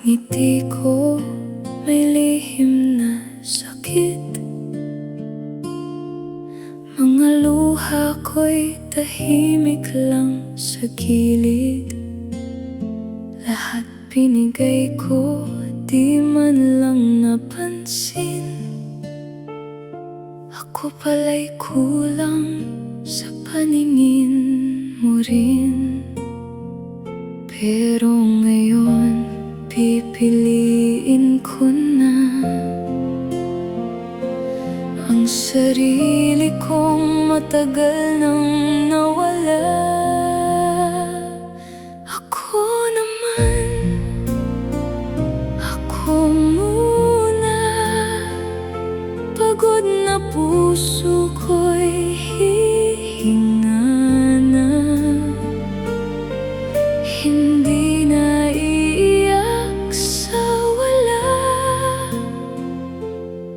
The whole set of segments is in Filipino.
ngiti ko may lihim na sakit. Mga luha ko'y tahimik lang sa gilid. Lahat binigay ko, di man lang napansin. Ako pala'y kulang sa paningin mo rin. Pero ngayon, pipiliin ko na ang sarili kong matagal nang nawala. Ako naman, ako muna. Pagod na puso ko'y hihinga na. Hindi na iiyak sa wala.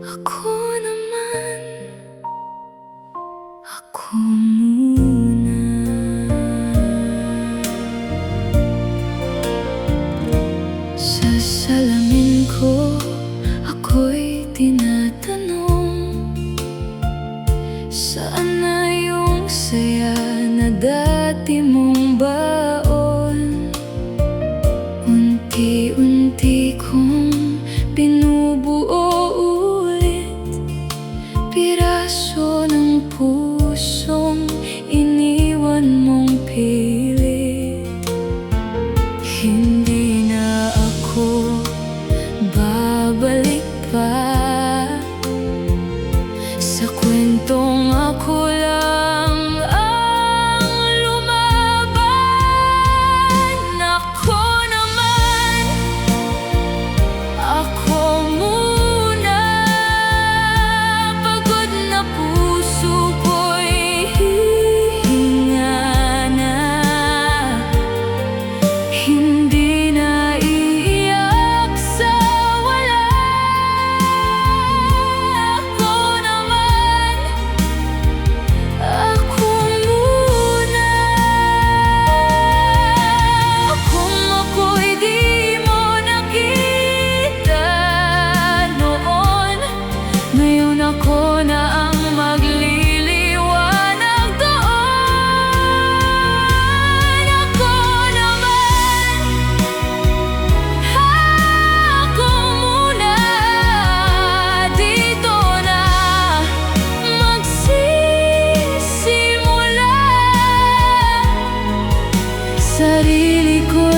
Ako naman, ako muna. Sa salamin ko, ako'y tinatanong, saan na yung saya na dati mong baon? Unti-unti kong binubuo ulit, piraso ng pusong iniwan mong pilit. Hindi na ako babalik pa sa kwentong ako lang ang lumaban. Ako naman, ako muna. Pagod na puso ko'y hihinga na. Hindi na iiyak sa wala. Ako naman, ako muna. Kung ako'y di mo nakita noon, ngayon ako na ang magliliwanag doon. Ako naman, ako muna. Dito na magsisimula. Sarili ko